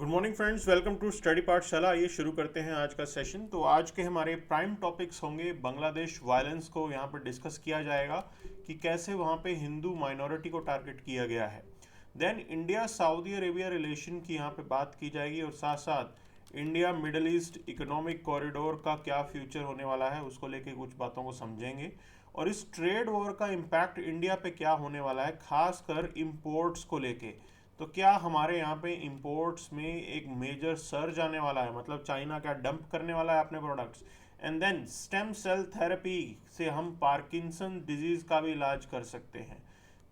Good morning friends, welcome to study Pathshala. आइए शुरू करते हैं आज का सेशन। तो आज के हमारे प्राइम टॉपिक्स होंगे बांग्लादेश वायलेंस को यहाँ पर डिस्कस किया जाएगा कि कैसे वहाँ पे हिंदू माइनॉरिटी को टारगेट किया गया है। Then India Saudi Arabia relation की यहाँ पे बात की जाएगी और साथ साथ India Middle East economic corridor का क्या फ्यूचर होने वाला है उसको लेके कुछ बातों को समझेंगे और इस ट्रेड वॉर का इम्पैक्ट इंडिया पे क्या होने वाला है, खासकर इम्पोर्ट्स को लेके। तो क्या हमारे यहाँ पे इंपोर्ट्स में एक मेजर सर्ज आने वाला है, मतलब चाइना क्या डंप करने वाला है अपने products. And then stem cell therapy से हम पार्किंसन डिजीज का भी इलाज कर सकते हैं।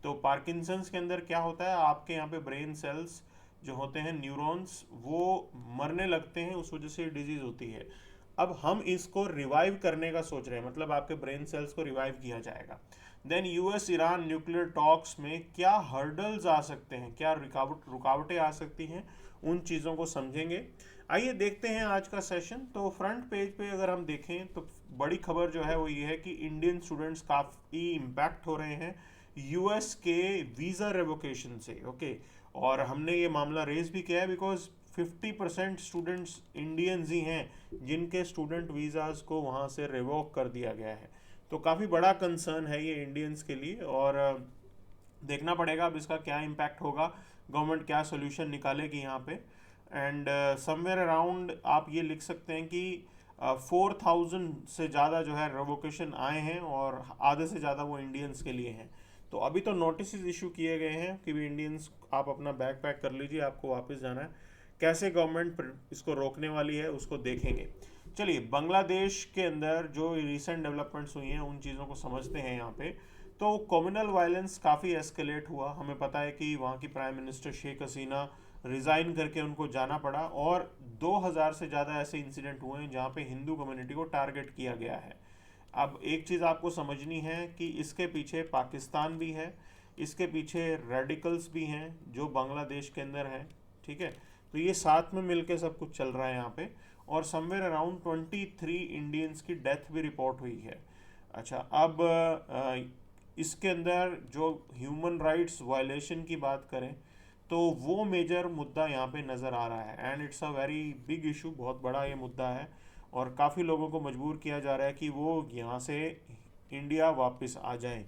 तो पार्किंसंस के अंदर क्या होता है, आपके यहाँ पे ब्रेन सेल्स जो होते हैं, न्यूरॉन्स, वो मरने लगते हैं, उस वजह से डिजीज होती है। अब हम इसको रिवाइव करने का सोच रहे हैं, मतलब आपके ब्रेन सेल्स को रिवाइव किया जाएगा। Then US Iran nuclear talks में क्या हर्डल्स आ सकते हैं, क्या रुकावटें आ सकती हैं, उन चीज़ों को समझेंगे। आइए देखते हैं आज का सेशन। तो फ्रंट पेज पे अगर हम देखें तो बड़ी खबर जो है वो ये है कि इंडियन स्टूडेंट्स काफ़ी इम्पैक्ट हो रहे हैं यूएस के वीज़ा रेवोकेशन से। ओके, और हमने ये मामला रेज भी किया है बिकॉज 50% स्टूडेंट्स इंडियंस ही हैं जिनके स्टूडेंट वीज़ाज को वहाँ से रिवोक कर दिया गया है। तो काफ़ी बड़ा कंसर्न है ये इंडियंस के लिए और देखना पड़ेगा अब इसका क्या इम्पैक्ट होगा, गवर्नमेंट क्या सोल्यूशन निकालेगी यहाँ पे। एंड समवेयर अराउंड आप ये लिख सकते हैं कि 4000 से ज़्यादा जो है रेवोकेशन आए हैं और आधे से ज़्यादा वो इंडियंस के लिए हैं। तो अभी तो नोटिस इशू किए गए हैं कि भी इंडियंस आप अपना बैग पैक कर लीजिए, आपको वापस जाना है। कैसे गवर्नमेंट इसको रोकने वाली है उसको देखेंगे। चलिए, बांग्लादेश के अंदर जो रिसेंट डेवलपमेंट्स हुई हैं उन चीज़ों को समझते हैं यहाँ पे। तो कम्युनल वायलेंस काफ़ी एस्केलेट हुआ। हमें पता है कि वहाँ की prime minister Sheikh Hasina resign करके उनको जाना पड़ा और 2000 से ज़्यादा ऐसे इंसिडेंट हुए हैं जहाँ पे हिंदू कम्युनिटी को टारगेट किया गया है। अब एक चीज़ आपको समझनी है कि इसके पीछे पाकिस्तान भी है, इसके पीछे रेडिकल्स भी हैं जो बांग्लादेश के अंदर हैं। ठीक है, तो ये साथ में मिलके सब कुछ चल रहा है यहाँ पे। और समवेयर अराउंड 23 इंडियंस की डेथ भी रिपोर्ट हुई है। अच्छा, अब इसके अंदर जो ह्यूमन राइट्स वायलेशन की बात करें तो वो मेजर मुद्दा यहाँ पे नज़र आ रहा है and it's a very big issue, बहुत बड़ा ये मुद्दा है और काफ़ी लोगों को मजबूर किया जा रहा है कि वो यहाँ से इंडिया वापस आ जाएं।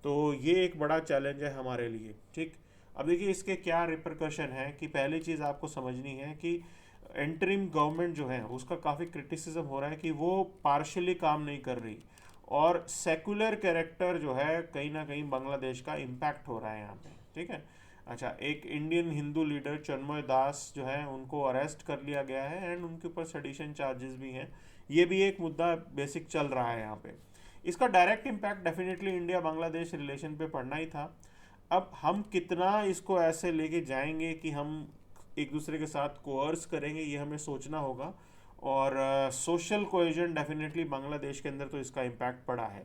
तो ये एक बड़ा चैलेंज है हमारे लिए। ठीक, अब देखिए इसके क्या रिperकशन है कि पहली चीज़ आपको समझनी है कि एंटरिम गवर्नमेंट जो है उसका काफ़ी क्रिटिसिज्म हो रहा है कि वो पार्शली काम नहीं कर रही और सेकुलर कैरेक्टर जो है कहीं ना कहीं बांग्लादेश का इम्पैक्ट हो रहा है यहाँ पे। ठीक है, अच्छा, एक इंडियन हिंदू लीडर चन्मय दास जो है उनको अरेस्ट कर लिया गया है एंड उनके ऊपर सेडिशन चार्जेस भी हैं। ये भी एक मुद्दा बेसिक चल रहा है यहाँ पे। इसका direct impact definitely India Bangladesh relation पे पड़ना ही था। अब हम कितना इसको ऐसे लेके जाएंगे कि हम एक दूसरे के साथ कोर्स करेंगे, ये हमें सोचना होगा। और सोशल कोहेजन डेफिनेटली बांग्लादेश के अंदर तो इसका इम्पैक्ट पड़ा है।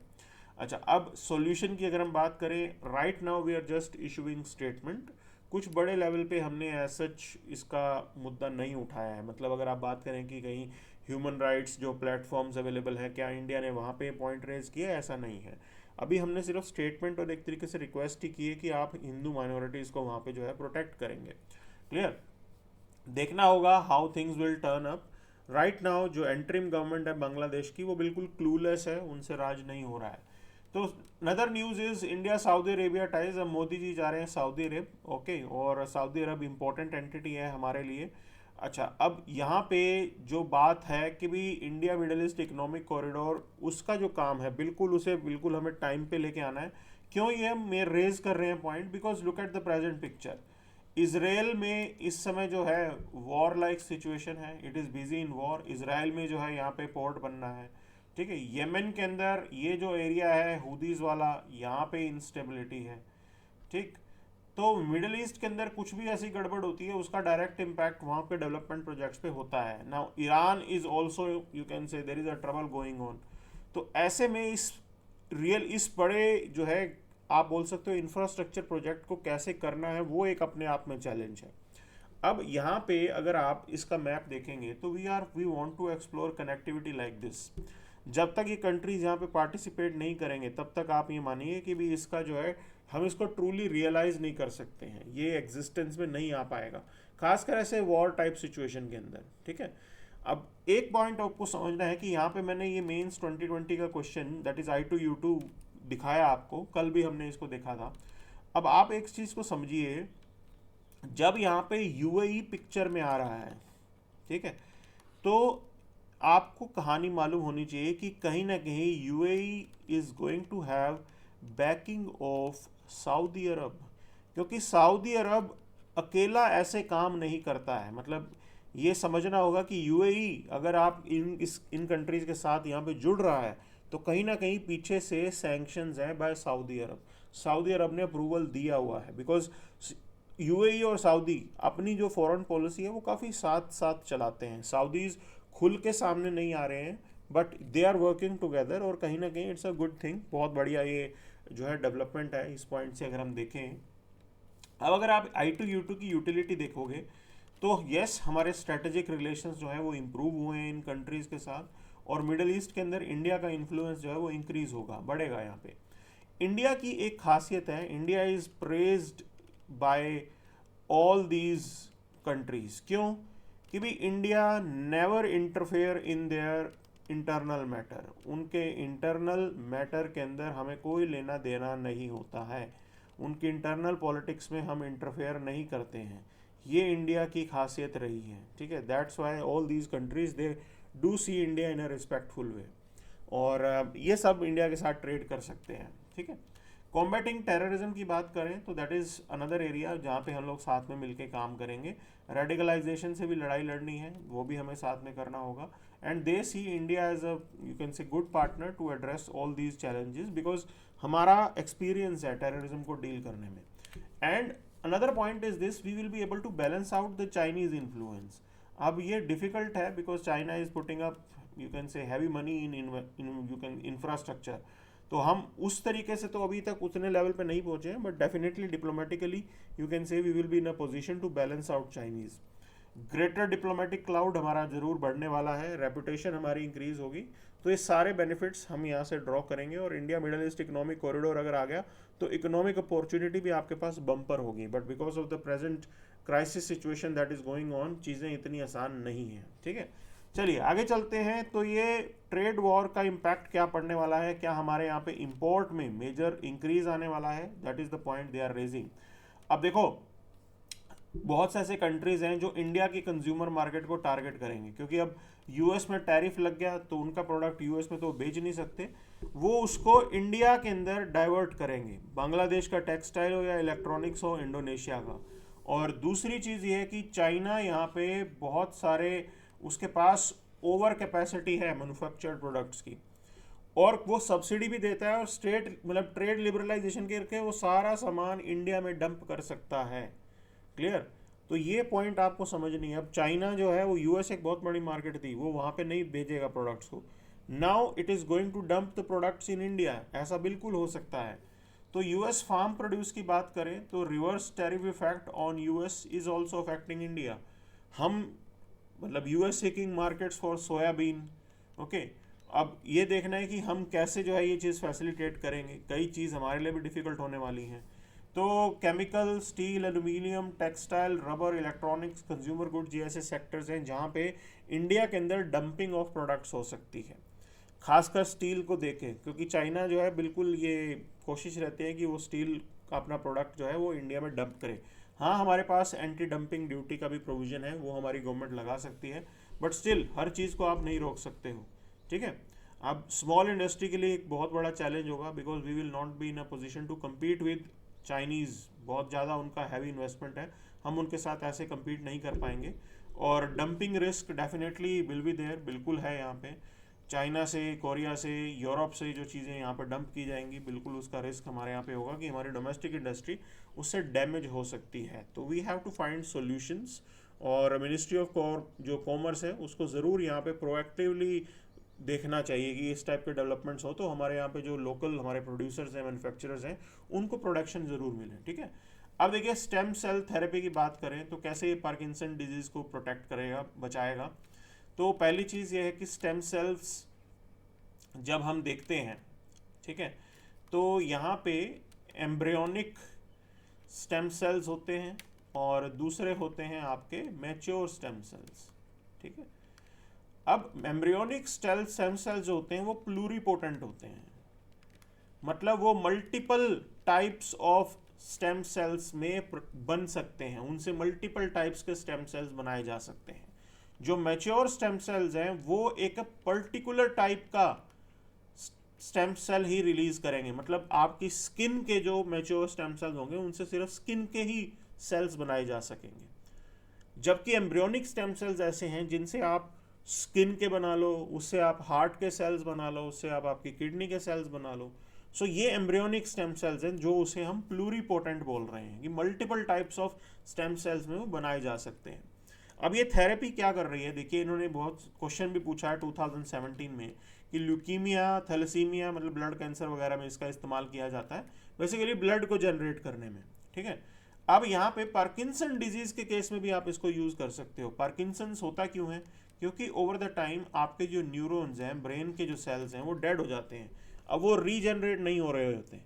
अच्छा, अब सॉल्यूशन की अगर हम बात करें, right now we are just issuing statement. कुछ बड़े लेवल पे हमने एज सच इसका मुद्दा नहीं उठाया है। मतलब अगर आप बात करें कि कहीं ह्यूमन राइट्स जो प्लेटफॉर्म्स अवेलेबल है, क्या इंडिया ने वहाँ पे पॉइंट रेज किया, ऐसा नहीं है। अभी हमने सिर्फ स्टेटमेंट और एक तरीके से रिक्वेस्ट ही की है कि आप हिंदू माइनॉरिटीज़ को वहाँ पे जो है प्रोटेक्ट करेंगे। क्लियर, देखना होगा how things will turn up. Right now जो एंटरिम गवर्नमेंट है बांग्लादेश की वो बिल्कुल क्लूलेस है, उनसे राज नहीं हो रहा है। तो नदर news is India Saudi Arabia ties. अब मोदी जी जा रहे हैं सऊदी अरब। ओके, और सऊदी अरब इम्पोर्टेंट एंटिटी है हमारे लिए। अच्छा, अब यहाँ पे जो बात है कि भी India Middle East economic corridor उसका जो काम है बिल्कुल उसे बिल्कुल हमें टाइम पे लेके आना है। क्यों ये हम रेज कर रहे हैं point, because look at the present picture. Israel में इस समय जो है वॉर लाइक सिचुएशन है, it is busy in war. Israel में जो है यहाँ पे पोर्ट बनना है। ठीक है, येमेन के अंदर ये जो एरिया है हुदीज़ वाला, यहाँ पे इंस्टेबिलिटी है। ठीक, तो मिडिल ईस्ट के अंदर कुछ भी ऐसी गड़बड़ होती है उसका डायरेक्ट इम्पैक्ट वहाँ पे डेवलपमेंट प्रोजेक्ट्स पे होता है। Now Iran is also, you can से there is a trouble going on. तो ऐसे में इस बड़े जो है आप बोल सकते हो इंफ्रास्ट्रक्चर प्रोजेक्ट को कैसे करना है वो एक अपने आप में चैलेंज है। अब यहाँ पे अगर आप इसका मैप देखेंगे तो we want to explore connectivity like this. जब तक ये कंट्रीज यहाँ पे पार्टिसिपेट नहीं करेंगे तब तक आप ये मानिए कि भी इसका जो है हम इसको ट्रूली रियलाइज नहीं कर सकते हैं, ये एग्जिस्टेंस में नहीं आ पाएगा, खासकर ऐसे वॉर टाइप सिचुएशन के अंदर। ठीक है, अब एक पॉइंट आपको समझना है कि यहाँ पे मैंने ये मेंस 2020 का क्वेश्चन दैट इज I2U2 दिखाया आपको, कल भी हमने इसको देखा था। अब आप एक चीज़ को समझिए, जब यहाँ पे UAE पिक्चर में आ रहा है, ठीक है, तो आपको कहानी मालूम होनी चाहिए कि कहीं ना कहीं UAE is going to have backing off Saudi Arab, क्योंकि सऊदी अरब अकेला ऐसे काम नहीं करता है। मतलब ये समझना होगा कि UAE अगर आप इन कंट्रीज के साथ यहाँ पे जुड़ रहा है तो कहीं ना कहीं पीछे से सैंक्शंस हैं बाय सऊदी अरब। सऊदी अरब ने अप्रूवल दिया हुआ है, बिकॉज UAE और सऊदी अपनी जो फॉरेन पॉलिसी है वो काफ़ी साथ साथ चलाते हैं। सऊदीज खुल के सामने नहीं आ रहे हैं, but they are working together, और कहीं ना कहीं इट्स अ गुड थिंग, बहुत बढ़िया ये जो है डेवलपमेंट है इस पॉइंट से अगर हम देखें। अब अगर आप I2U2 की यूटिलिटी देखोगे तो यस, हमारे स्ट्रेटेजिक रिलेशंस जो है वो इम्प्रूव हुए हैं इन कंट्रीज़ के साथ, और मिडल ईस्ट के अंदर इंडिया का इन्फ्लुएंस जो है वो इंक्रीज होगा, बढ़ेगा। यहाँ पे इंडिया की एक खासियत है, India is praised by all these countries. क्यों? कि भी India never interfere in their internal matter, उनके इंटरनल मैटर के अंदर हमें कोई लेना देना नहीं होता है, उनकी इंटरनल पॉलिटिक्स में हम इंटरफेयर नहीं करते हैं। ये इंडिया की खासियत रही है। ठीक है, that's why all these countries they do see India in a respectful way, और ये सब इंडिया के साथ ट्रेड कर सकते हैं। ठीक है, कॉम्बैटिंग टेररिज्म की बात करें तो दैट इज़ अनदर एरिया जहाँ पे हम लोग साथ में मिलके काम करेंगे। रेडिकलाइजेशन से भी लड़ाई लड़नी है, वो भी हमें साथ में करना होगा, and they see India as a you can say good partner to address all these challenges, because हमारा एक्सपीरियंस है टेररिज्म को डील करने में। And another point is this, we will be able to balance out the Chinese influence. अब ये difficult है because China is putting up you can say heavy money in you can infrastructure, तो हम उस तरीके से तो अभी तक उतने लेवल पे नहीं पहुंचे हैं, but definitely diplomatically you can say we will be in a position to balance out Chinese. Greater diplomatic clout हमारा जरूर बढ़ने वाला है, रेपुटेशन हमारी इंक्रीज होगी, तो ये सारे बेनिफिट्स हम यहाँ से ड्रॉ करेंगे, और India Middle East economic corridor अगर आ गया तो इकोनॉमिक अपॉर्चुनिटी भी आपके पास बम्पर होगी, but because of the present crisis situation that is going on, चीज़ें इतनी आसान नहीं हैं। ठीक है, चलिए आगे चलते हैं। तो ये ट्रेड वॉर का इम्पैक्ट क्या पड़ने वाला है, क्या हमारे यहाँ पे इंपोर्ट में मेजर इंक्रीज आने वाला है, that is the point they are raising. अब देखो, बहुत से ऐसे कंट्रीज हैं जो इंडिया की कंज्यूमर मार्केट को टारगेट करेंगे, क्योंकि अब यूएस में टैरिफ लग गया तो उनका प्रोडक्ट यूएस में तो बेच नहीं सकते, वो उसको इंडिया के अंदर डाइवर्ट करेंगे, बांग्लादेश का टेक्सटाइल हो या इलेक्ट्रॉनिक्स हो, इंडोनेशिया का। और दूसरी चीज़ ये है कि चाइना यहाँ पे बहुत सारे उसके पास ओवर कैपेसिटी है मैन्युफैक्चर्ड प्रोडक्ट्स की, और वो सब्सिडी भी देता है, और स्टेट मतलब ट्रेड लिबरलाइजेशन करके वो सारा सामान इंडिया में डंप कर सकता है। क्लियर? तो ये पॉइंट आपको समझनी है। अब चाइना जो है वो यूएस एक बहुत बड़ी मार्केट थी, वो वहाँ पे नहीं भेजेगा प्रोडक्ट्स को, now it is going to dump the products in India, ऐसा बिल्कुल हो सकता है। तो यूएस फार्म प्रोड्यूस की बात करें तो reverse tariff effect on US is also affecting India. हम मतलब US seeking markets for soybean, okay. अब ये देखना है कि हम कैसे जो है ये चीज़ फैसिलिटेट करेंगे, कई चीज़ हमारे लिए भी डिफ़िकल्ट होने वाली हैं। तो chemical, steel, aluminium, textile, rubber, electronics, consumer goods जैसे सेक्टर्स हैं जहाँ पे इंडिया के अंदर डंपिंग ऑफ प्रोडक्ट्स हो सकती है। खासकर स्टील को देखें, क्योंकि चाइना जो है बिल्कुल ये कोशिश रहती है कि वो स्टील का अपना प्रोडक्ट जो है वो इंडिया में डंप करे। हाँ, हमारे पास एंटी डंपिंग ड्यूटी का भी प्रोविज़न है, वो हमारी गवर्नमेंट लगा सकती है, बट स्टिल हर चीज़ को आप नहीं रोक सकते हो। ठीक है, अब स्मॉल इंडस्ट्री के लिए एक बहुत बड़ा चैलेंज होगा, because we will not be in a position to compete with Chinese, बहुत ज़्यादा उनका हैवी इन्वेस्टमेंट है, हम उनके साथ ऐसे कम्पीट नहीं कर पाएंगे। और dumping risk definitely will be there, बिल्कुल है यहाँ पे। चाइना से, कोरिया से, यूरोप से जो चीज़ें यहाँ पर डंप की जाएंगी, बिल्कुल उसका रिस्क हमारे यहाँ पे होगा कि हमारी डोमेस्टिक इंडस्ट्री उससे डैमेज हो सकती है। तो we have to find solutions, और मिनिस्ट्री ऑफ जो कॉमर्स है उसको ज़रूर यहाँ पे प्रोएक्टिवली देखना चाहिए कि इस टाइप के डेवलपमेंट्स हो तो हमारे यहाँ पे जो लोकल हमारे प्रोड्यूसर्स हैं, मैन्युफैक्चरर्स हैं, उनको प्रोडक्शन ज़रूर मिले। ठीक है, अब देखिए स्टेम सेल थेरेपी की बात करें तो कैसे ये पार्किंसन डिजीज़ को प्रोटेक्ट करेगा, बचाएगा। तो पहली चीज़ ये है कि स्टेम सेल्स जब हम देखते हैं, ठीक है, तो यहाँ पे एम्ब्रियोनिक स्टेम सेल्स होते हैं और दूसरे होते हैं आपके मैच्योर स्टेम सेल्स। ठीक है, अब एम्ब्रियोनिक स्टेम सेल्स जो होते हैं वो प्लूरीपोटेंट होते हैं, मतलब वो multiple types of stem cells में बन सकते हैं, उनसे मल्टीपल टाइप्स के स्टेम सेल्स बनाए जा सकते हैं। जो मैच्योर स्टेम सेल्स हैं वो एक पर्टिकुलर टाइप का स्टेम सेल ही रिलीज करेंगे, मतलब आपकी स्किन के जो मैच्योर स्टेम सेल्स होंगे उनसे सिर्फ स्किन के ही सेल्स बनाए जा सकेंगे। जबकि एम्ब्रियोनिक स्टेम सेल्स ऐसे हैं जिनसे आप स्किन के बना लो, उससे आप हार्ट के सेल्स बना लो, उससे आप आपकी किडनी के सेल्स बना लो। सो ये एम्ब्रियोनिक स्टेम सेल्स हैं जो उसे हम प्लूरीपोटेंट बोल रहे हैं, कि multiple types of stem cells में वो बनाए जा सकते हैं। अब ये थेरेपी क्या कर रही है, देखिए इन्होंने बहुत क्वेश्चन भी पूछा है 2017 में कि ल्यूकीमिया, थैलेसीमिया मतलब ब्लड कैंसर वगैरह में इसका इस्तेमाल किया जाता है, बेसिकली ब्लड को जनरेट करने में। ठीक है, अब यहाँ पे पार्किंसन डिजीज के केस में भी आप इसको यूज कर सकते हो। पार्किंसंस होता क्यों है, क्योंकि ओवर द टाइम आपके जो न्यूरॉन्स हैं, ब्रेन के जो सेल्स हैं वो डेड हो जाते हैं, अब वो रीजनरेट नहीं हो रहे होते।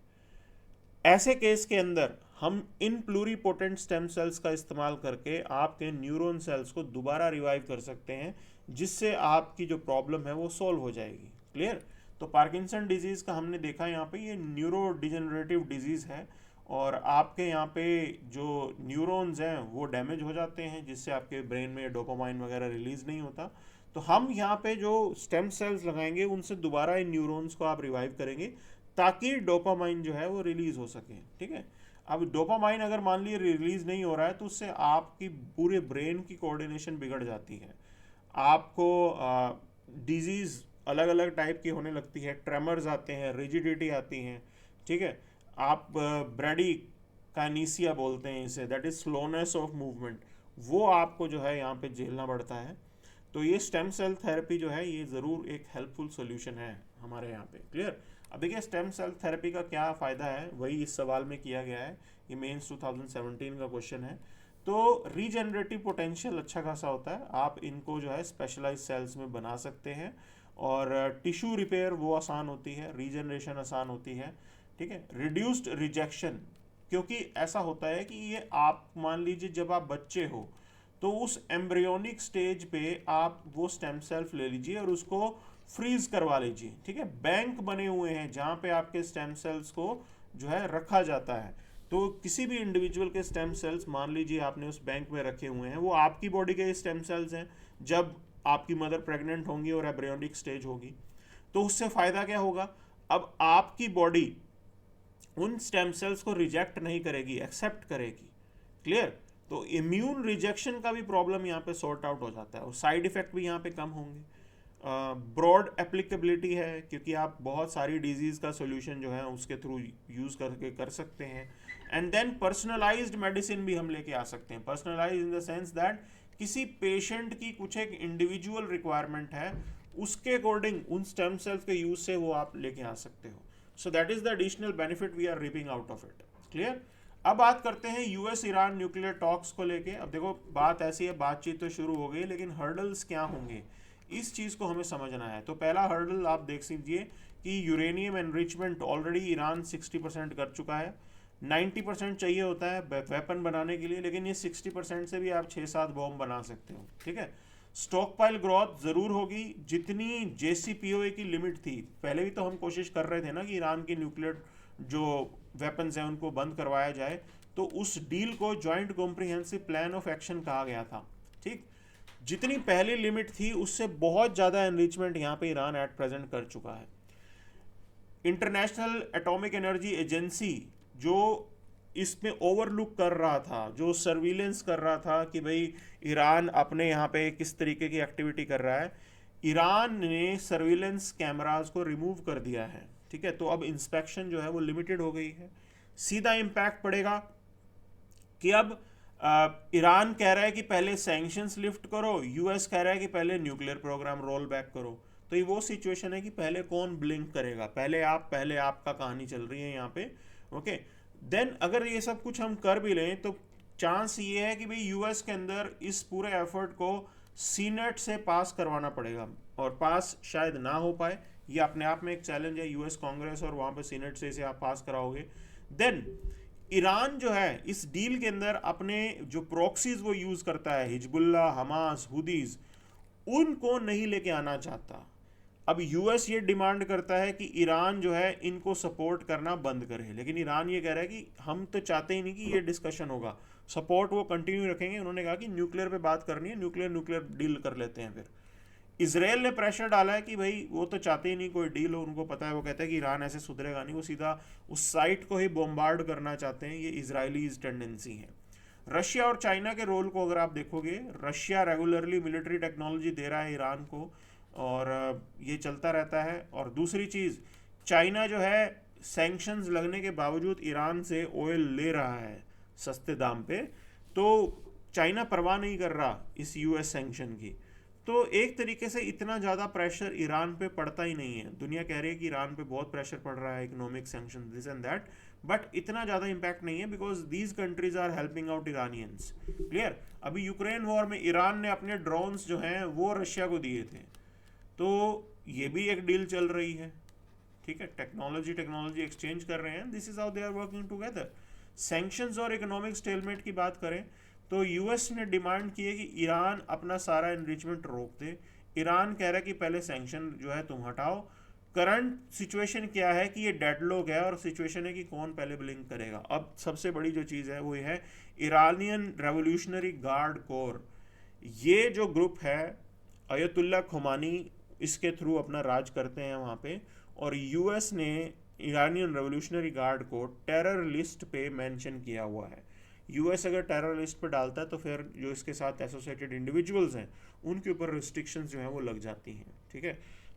ऐसे केस के अंदर हम इन प्लूरीपोटेंट स्टेम सेल्स का इस्तेमाल करके आपके न्यूरॉन सेल्स को दोबारा रिवाइव कर सकते हैं, जिससे आपकी जो प्रॉब्लम है वो सॉल्व हो जाएगी। क्लियर? तो पार्किंसन डिजीज़ का हमने देखा यहाँ पे, ये न्यूरो डिजेनरेटिव डिजीज़ है और आपके यहाँ पे जो न्यूरॉन्स हैं वो डैमेज हो जाते हैं, जिससे आपके ब्रेन में डोपामाइन वगैरह रिलीज़ नहीं होता। तो हम यहाँ पे जो स्टेम सेल्स लगाएंगे उनसे दोबारा इन न्यूरॉन्स को आप रिवाइव करेंगे ताकि डोपामाइन जो है वो रिलीज़ हो सके। ठीक है, अब डोपामाइन अगर मान लीजिए रिलीज़ नहीं हो रहा है तो उससे आपकी पूरे ब्रेन की कोऑर्डिनेशन बिगड़ जाती है, आपको डिजीज़ अलग अलग टाइप की होने लगती है, ट्रेमर्स आते हैं, रिजिडिटी आती हैं। ठीक है, आप ब्रेडी काइनेसिया बोलते हैं इसे, that is slowness of movement, वो आपको जो है यहाँ पे झेलना पड़ता है। तो ये स्टेम सेल थेरेपी जो है ये ज़रूर एक हेल्पफुल सोल्यूशन है हमारे यहाँ पे। क्लियर? अब देखिए स्टेम सेल थेरेपी का क्या फ़ायदा है, वही इस सवाल में किया गया है, ये मेंस 2017 का क्वेश्चन है। तो रीजनरेटिव पोटेंशियल अच्छा खासा होता है, आप इनको जो है स्पेशलाइज सेल्स में बना सकते हैं और टिश्यू रिपेयर वो आसान होती है, रीजनरेशन आसान होती है। ठीक है, रिड्यूस्ड रिजेक्शन, क्योंकि ऐसा होता है कि ये आप मान लीजिए जब आप बच्चे हो तो उस एम्ब्रियोनिक स्टेज पे आप वो स्टेम सेल्स ले लीजिए और उसको फ्रीज करवा लीजिए। ठीक है, बैंक बने हुए हैं जहाँ पे आपके स्टेम सेल्स को जो है रखा जाता है। तो किसी भी इंडिविजुअल के स्टेम सेल्स मान लीजिए आपने उस बैंक में रखे हुए हैं, वो आपकी बॉडी के स्टेम सेल्स हैं। जब आपकी मदर प्रेग्नेंट होंगी और एम्ब्रियोनिक स्टेज होगी तो उससे फ़ायदा क्या होगा, अब आपकी बॉडी उन स्टेम सेल्स को रिजेक्ट नहीं करेगी, एक्सेप्ट करेगी। क्लियर? तो इम्यून रिजेक्शन का भी प्रॉब्लम यहाँ पे सॉर्ट आउट हो जाता है और साइड इफेक्ट भी यहाँ पे कम होंगे। ब्रॉड एप्लीकेबिलिटी है, क्योंकि आप बहुत सारी डिजीज़ का सोल्यूशन जो है उसके थ्रू यूज़ करके कर सकते हैं। एंड देन पर्सनलाइज्ड मेडिसिन भी हम लेके आ सकते हैं। Personalize in the sense that किसी पेशेंट की कुछ एक इंडिविजुअल रिक्वायरमेंट है, उसके अकॉर्डिंग उन स्टेम सेल्स के यूज से वो आप लेके आ सकते हो। So that is the additional benefit we are reaping out of it. Clear? अब बात करते हैं यूएस ईरान न्यूक्लियर टॉक्स को लेके। अब देखो बात ऐसी है, बातचीत तो शुरू हो गई, लेकिन हर्डल्स क्या होंगे इस चीज़ को हमें समझना है। तो पहला हर्डल आप देख लीजिए कि यूरेनियम एनरिचमेंट ऑलरेडी ईरान 60% कर चुका है। 90% चाहिए होता है वेपन बनाने के लिए, लेकिन ये 60% से भी आप 6-7 बॉम्ब बना सकते हो। ठीक है, स्टॉक पाइल ग्रोथ ज़रूर होगी, जितनी JCPOA की लिमिट थी, पहले भी तो हम कोशिश कर रहे थे ना कि ईरान की न्यूक्लियर जो वेपन्स हैं उनको बंद करवाया जाए, तो उस डील को joint comprehensive plan of action कहा गया था। ठीक, जितनी पहली लिमिट थी उससे बहुत ज़्यादा एनरिचमेंट यहाँ पे ईरान एट प्रेजेंट कर चुका है। इंटरनेशनल एटॉमिक एनर्जी एजेंसी जो इसमें ओवरलुक कर रहा था, जो सर्विलेंस कर रहा था कि भाई ईरान अपने यहाँ पे किस तरीके की एक्टिविटी कर रहा है, ईरान ने सर्विलेंस कैमरास को रिमूव कर दिया है। ठीक है, तो अब इंस्पेक्शन जो है वो लिमिटेड हो गई है। सीधा इम्पैक्ट पड़ेगा कि अब ईरान कह रहा है कि पहले सैंक्शंस लिफ्ट करो, यूएस कह रहा है कि पहले न्यूक्लियर प्रोग्राम रोल बैक करो। तो ये वो सिचुएशन है कि पहले कौन ब्लिंक करेगा, पहले आपका कहानी चल रही है यहाँ पे। ओके, देन अगर ये सब कुछ हम कर भी लें तो चांस ये है कि भाई यूएस के अंदर इस पूरे एफर्ट को सीनेट से पास करवाना पड़ेगा, और पास शायद ना हो पाए, ये अपने आप में एक चैलेंज है। यूएस कांग्रेस और वहाँ पे सीनेट से इसे आप पास कराओगे, देन ईरान जो है इस डील के अंदर अपने जो प्रॉक्सीज वो यूज करता है, हिजबुल्ला, हमास, हुदीज, उनको नहीं लेके आना चाहता। अब यूएस ये डिमांड करता है कि ईरान जो है इनको सपोर्ट करना बंद करे, लेकिन ईरान ये कह रहा है कि हम तो चाहते ही नहीं कि ये डिस्कशन होगा, सपोर्ट वो कंटिन्यू रखेंगे। उन्होंने कहा कि न्यूक्लियर पे बात करनी है, न्यूक्लियर न्यूक्लियर डील कर लेते हैं। फिर इसराइल ने प्रेशर डाला है कि भाई वो तो चाहते ही नहीं कोई डील हो, उनको पता है, वो कहते हैं कि ईरान ऐसे सुधरेगा नहीं, वो सीधा उस साइट को ही बॉम्बार्ड करना चाहते हैं। ये इजरायलीज टेंडेंसी है। रशिया और चाइना के रोल को अगर आप देखोगे, रशिया रेगुलरली मिलिट्री टेक्नोलॉजी दे रहा है ईरान को, और ये चलता रहता है। और दूसरी चीज़, चाइना जो है सैंक्शंस लगने के बावजूद ईरान से ऑयल ले रहा है सस्ते दाम पे, तो चाइना परवाह नहीं कर रहा इस यूएस सैंक्शन की। तो एक तरीके से इतना ज़्यादा प्रेशर ईरान पे पड़ता ही नहीं है। दुनिया कह रही है कि ईरान पे बहुत प्रेशर पड़ रहा है, economic sanction this and that, but इतना ज़्यादा इम्पैक्ट नहीं है because these countries are helping out Iranians. Clear. अभी यूक्रेन वॉर में ईरान ने अपने ड्रोन्स जो हैं वो रशिया को दिए थे, तो ये भी एक डील चल रही है। ठीक है, टेक्नोलॉजी टेक्नोलॉजी एक्सचेंज कर रहे हैं, this is how they are working together. Sanctions और इकोनॉमिक स्टेलमेट की बात करें तो यूएस ने डिमांड की है कि ईरान अपना सारा एनरिचमेंट रोक दे। ईरान कह रहा है कि पहले सैंक्शन जो है तुम हटाओ। करंट सिचुएशन क्या है कि ये डेडलॉक है, और सिचुएशन है कि कौन पहले ब्लिंक करेगा। अब सबसे बड़ी जो चीज़ है वो ये है, ईरानियन रेवोल्यूशनरी गार्ड कोर, ये जो ग्रुप है अयतुल्ला खुमानी इसके थ्रू अपना राज करते हैं वहाँ पे, और यूएस ने ईरानियन रेवोल्यूशनरी गार्ड को टेरर लिस्ट पे मेंशन किया हुआ है। यूएस अगर टेरर लिस्ट पे डालता है तो फिर जो इसके साथ एसोसिएटेड इंडिविजुअल्स हैं उनके ऊपर रिस्ट्रिक्शंस जो हैं वो लग जाती हैं। ठीक है,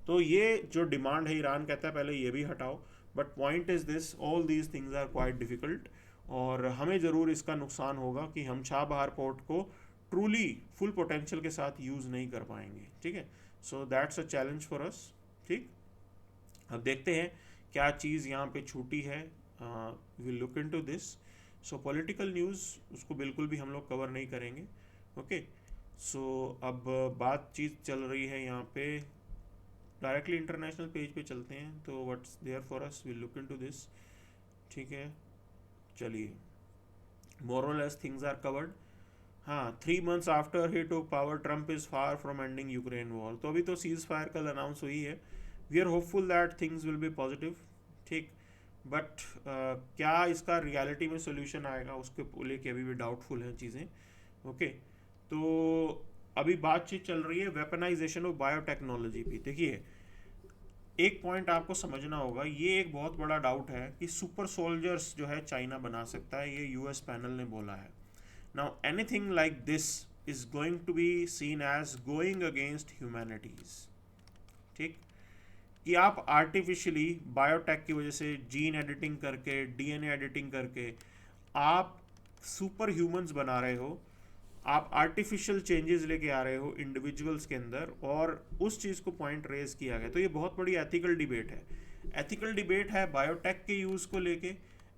तो ये जो डिमांड है, ईरान कहता है पहले ये भी हटाओ, but point is this, all these things are quite difficult, और हमें ज़रूर इसका नुकसान होगा कि हम चाबहार पोर्ट को ट्रूली फुल पोटेंशियल के साथ यूज़ नहीं कर पाएंगे। ठीक है, so that's a challenge for us. ठीक, अब देखते हैं क्या चीज़ यहाँ पे छूटी है, will look into this. So political news उसको बिल्कुल भी हम लोग कवर नहीं करेंगे। ओके, सो अब बातचीत चल रही है यहाँ पे, डायरेक्टली इंटरनेशनल पेज पे चलते हैं, तो what's there for us, will look into this. ठीक है, चलिए, मोरलेस थिंग्स आर कवर्ड। हाँ, 3 months after he took power, Trump is far from ending Ukraine war. तो अभी तो सीज फायर कल अनाउंस हुई है, we are hopeful that things will be positive. ठीक, बट क्या इसका रियलिटी में सोल्यूशन आएगा उसके लेके अभी भी डाउटफुल हैं चीज़ें। ओके, तो अभी बातचीत चल रही है वेपनाइजेशन ऑफ बायोटेक्नोलॉजी भी। देखिए, एक पॉइंट आपको समझना होगा, ये एक बहुत बड़ा डाउट है कि सुपर सोल्जर्स जो है चाइना बना सकता है, ये यूएस पैनल ने बोला है। Now anything like this is going to be seen as going against humanities. ठीक, कि आप आर्टिफिशियली बायोटेक की वजह से जीन एडिटिंग करके, डीएनए एडिटिंग करके आप सुपर ह्यूमंस बना रहे हो, आप आर्टिफिशियल चेंजेस लेके आ रहे हो इंडिविजुअल्स के अंदर, और उस चीज़ को पॉइंट रेज किया गया। तो ये बहुत बड़ी एथिकल डिबेट है। एथिकल डिबेट है बायोटेक के यूज़ को लेके,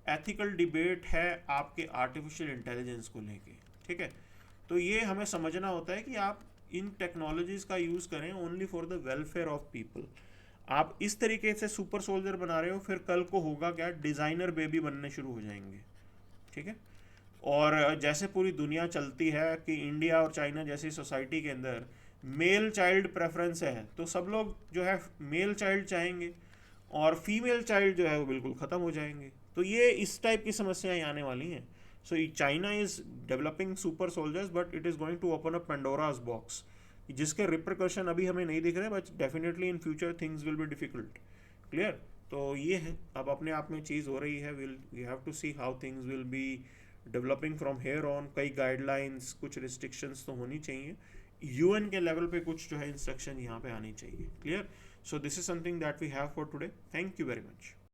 एथिकल डिबेट है आपके आर्टिफिशियल इंटेलिजेंस को लेके। ठीक है, तो ये हमें समझना होता है कि आप इन टेक्नोलॉजीज़ का यूज़ करें only for the welfare of people. आप इस तरीके से सुपर सोल्जर बना रहे हो, फिर कल को होगा क्या, डिज़ाइनर बेबी बनने शुरू हो जाएंगे। ठीक है, और जैसे पूरी दुनिया चलती है कि इंडिया और चाइना जैसी सोसाइटी के अंदर मेल चाइल्ड प्रेफरेंस है, तो सब लोग जो है मेल चाइल्ड चाहेंगे, और फीमेल चाइल्ड जो है वो बिल्कुल ख़त्म हो जाएंगे। तो ये इस टाइप की समस्याएं आने वाली हैं। So China is developing super soldiers, but it is going to open a Pandora's box, जिसके रिप्रकर्शन अभी हमें नहीं दिख रहे, but definitely in future things will be difficult. Clear, तो ये है, अब अपने आप में चीज़ हो रही है, will we have to see how things will be developing from here on. कई गाइडलाइंस, कुछ रिस्ट्रिक्शंस तो होनी चाहिए, यूएन के लेवल पे कुछ जो है इंस्ट्रक्शन यहाँ पे आनी चाहिए। Clear, so this is something that we have for today. Thank you very much.